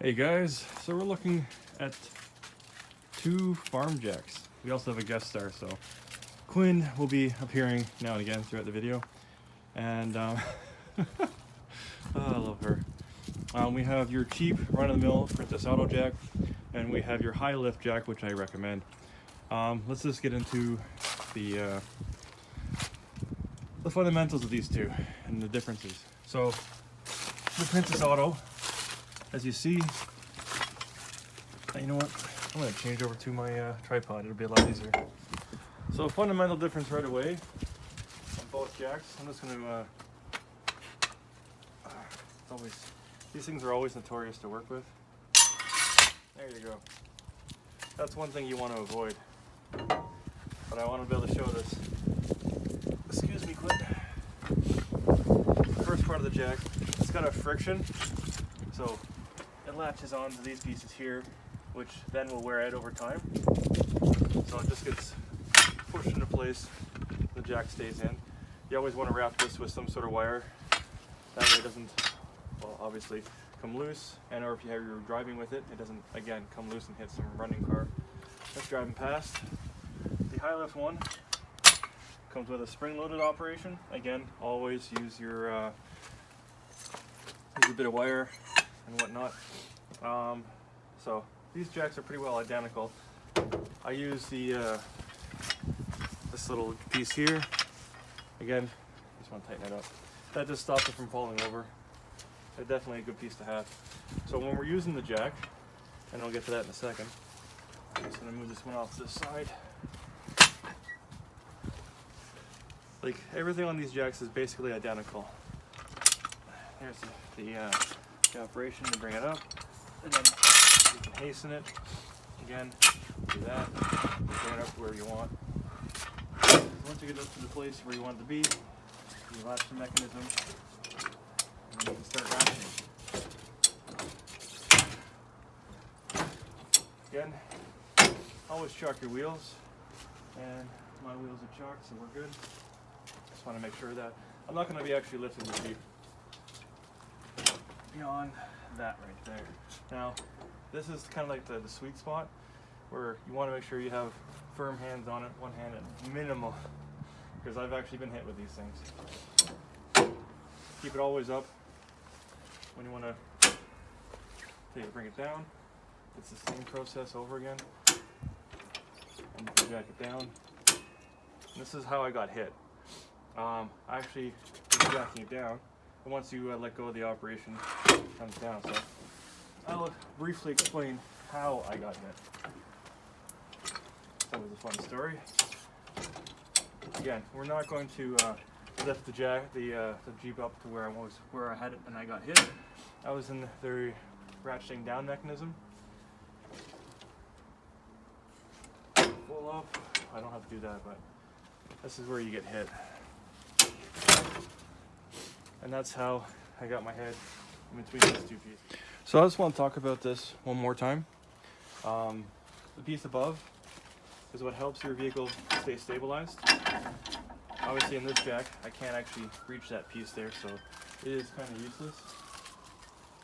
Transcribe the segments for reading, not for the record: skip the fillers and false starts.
Hey guys, so we're looking at two farm jacks. We also have a guest star, so Quinn will be appearing now and again throughout the video. And oh, I love her. We have your cheap run-of-the-mill Princess Auto jack, and we have your high lift jack, which I recommend. Let's just get into the fundamentals of these two and the differences. So the Princess Auto, as you see, you know what, I'm going to change over to my tripod, it'll be a lot easier. So a fundamental difference right away on both jacks. I'm just going to, these things are always notorious to work with. There you go. That's one thing you want to avoid. But I want to be able to show this. Excuse me, Quinn. The first part of the jack, it's got a friction. So it latches onto these pieces here, which then will wear out over time. So it just gets pushed into place, the jack stays in. You always want to wrap this with some sort of wire. That way it doesn't, well, obviously come loose, and or if you're driving with it, it doesn't, again, come loose and hit some running car that's driving past. The high lift one comes with a spring-loaded operation. Again, always use your use a bit of wire and whatnot. So these jacks are pretty well identical. I use the this little piece here. Again, just want to tighten it up. That just stops it from falling over. They're definitely a good piece to have. So when we're using the jack, and I'll get to that in a second, I'm just going to move this one off to the side. Like, everything on these jacks is basically identical. Here's the operation to bring it up, and then you can hasten it. Again, do that, bring it up to where you want. Once you get up to the place where you want it to be, you latch the mechanism, and then you can start ratcheting. Again, always chalk your wheels, and my wheels are chalked, so we're good. Just want to make sure that I'm not going to be actually lifting the Jeep beyond that right there. Now, this is kind of like the sweet spot where you want to make sure you have firm hands on it, one hand at minimal, because I've actually been hit with these things. Keep it always up. When you want to bring it down, it's the same process over again. And you can jack it down. And this is how I got hit. I actually was jacking it down, and once you let go of the operation, it comes down. So I'll briefly explain how I got hit. That was a fun story. Again, we're not going to lift the Jeep up to where I had it and I got hit. I was in the ratcheting down mechanism. Pull up. I don't have to do that, but this is where you get hit. And that's how I got my head in between these two pieces. So I just want to talk about this one more time. The piece above is what helps your vehicle stay stabilized. Obviously in this jack, I can't actually reach that piece there, so it is kind of useless,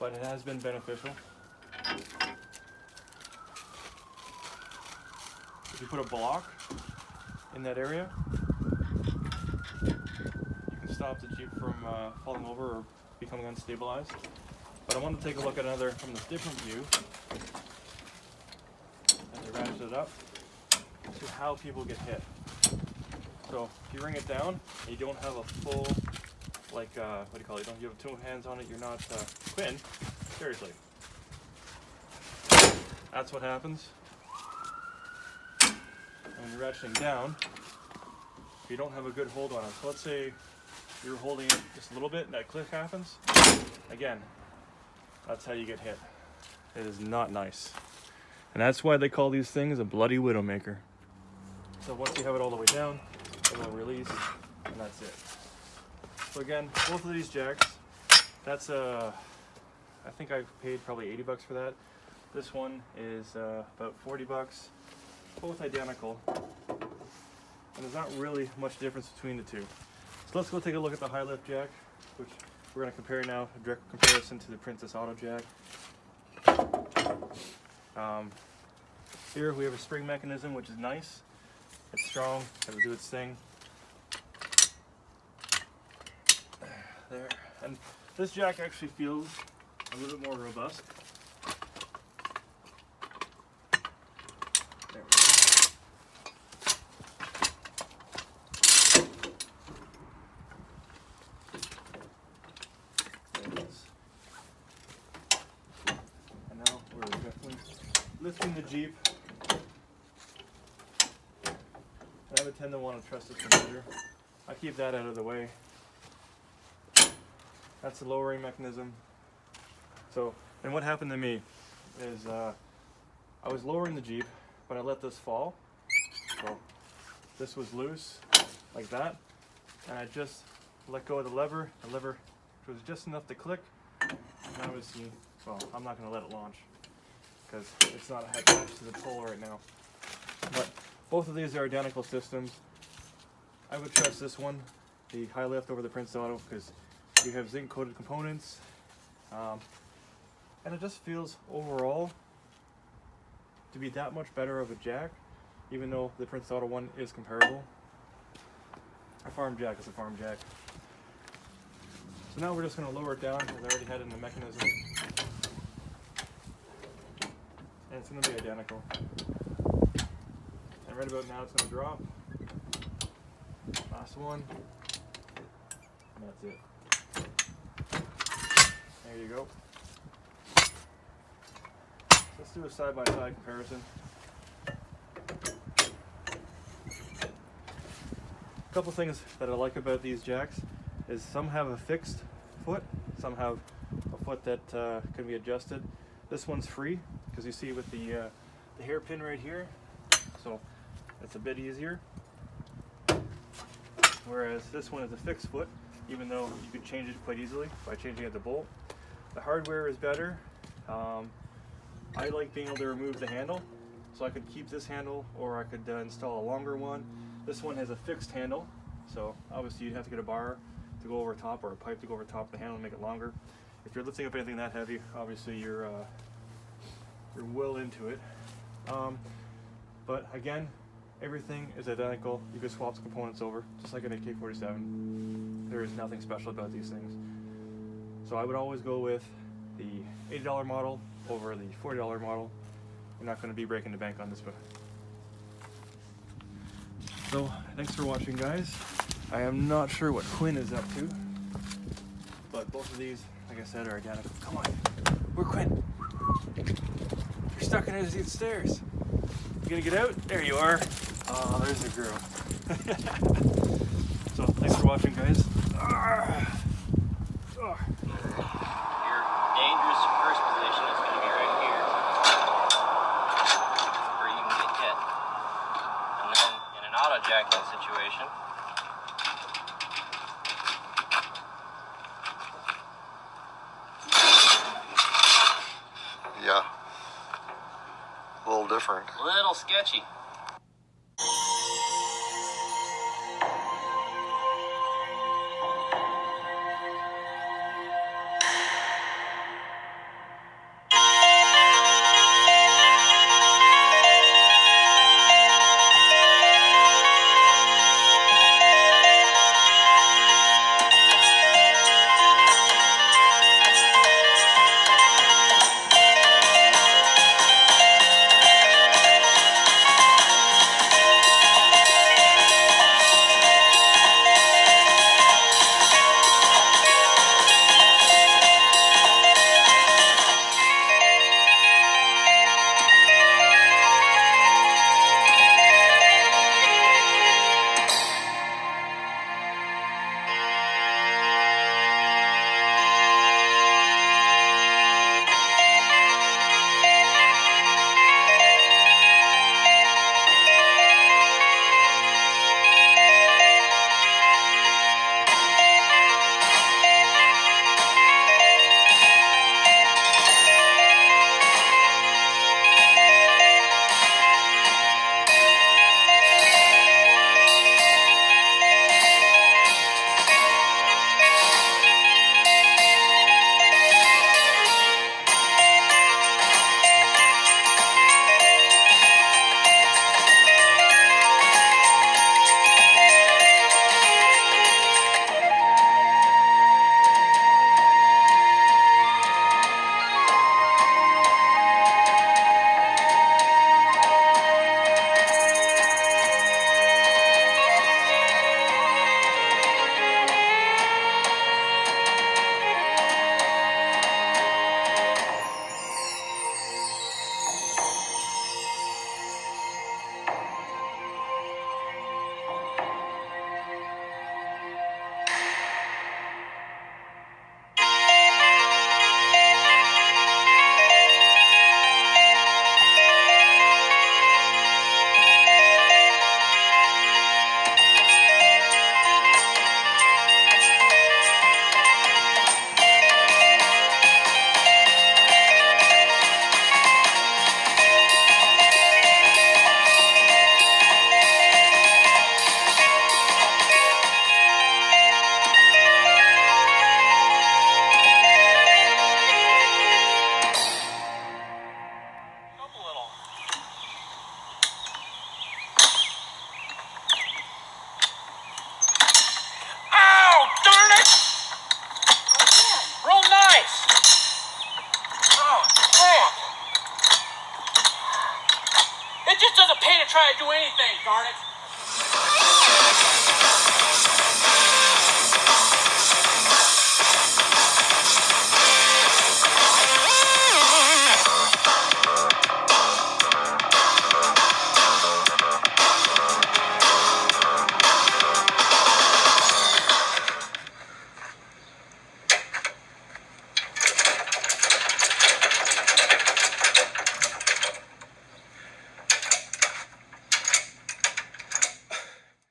but it has been beneficial. If you put a block in that area, you can stop the Jeep from falling over or becoming unstabilized. But I want to take a look at another from this different view as I ratchet it up. This is how people get hit. So if you bring it down and you don't have a full, like, what do you call it? You have two hands on it, you're not Quinn. Seriously. That's what happens. And when you're ratcheting down, if you don't have a good hold on it. So let's say you're holding it just a little bit and that click happens. Again, that's how you get hit. It is not nice. And that's why they call these things a bloody WidowMaker. So once you have it all the way down, it will release, and that's it. So again, both of these jacks, that's I think I paid probably 80 bucks for that. This one is about 40 bucks. Both identical. And there's not really much difference between the two. So let's go take a look at the high lift jack, which we're going to compare now, a direct comparison to the Princess Auto jack. Here we have a spring mechanism, which is nice. It's strong, it'll do its thing. There, and this jack actually feels a little bit more robust. There we go. There it is. And now we're definitely lifting the Jeep. I would tend to want to trust this computer. I keep that out of the way. That's the lowering mechanism. So, and what happened to me is I was lowering the Jeep, but I let this fall. So this was loose, like that, and I just let go of the lever. The lever was just enough to click, and obviously, well, I'm not going to let it launch because it's not attached to the pole right now. But both of these are identical systems. I would trust this one, the Hi Lift, over the Prince Auto because you have zinc coated components, and it just feels overall to be that much better of a jack, even though the Prince Auto one is comparable. A farm jack is a farm jack. So now we're just going to lower it down because I already had it in the mechanism, and it's going to be identical. And right about now it's going to drop. Last one. And that's it. There you go. Let's do a side-by-side comparison. A couple things that I like about these jacks is some have a fixed foot, some have a foot that can be adjusted. This one's free because you see with the hairpin right here, so it's a bit easier. Whereas this one is a fixed foot, even though you could change it quite easily by changing at the bolt. The hardware is better. I like being able to remove the handle, so I could keep this handle or I could install a longer one. This one has a fixed handle, so obviously you'd have to get a bar to go over top or a pipe to go over top of the handle and make it longer. If you're lifting up anything that heavy, obviously you're well into it. But again, everything is identical. You can swap the components over, just like an AK-47. There is nothing special about these things. So I would always go with the $80 model over the $40 model. You're not going to be breaking the bank on this one. So thanks for watching, guys. I am not sure what Quinn is up to, but both of these, like I said, are identical. Come on, where's Quinn? You're stuck under these stairs. You gonna get out? There you are. Oh, there's the girl. So thanks for watching, guys. Your dangerous first position is going to be right here, where you can get hit. And then in an auto jacking situation, yeah, a little different. a little sketchy. gonna try to do anything, darn it.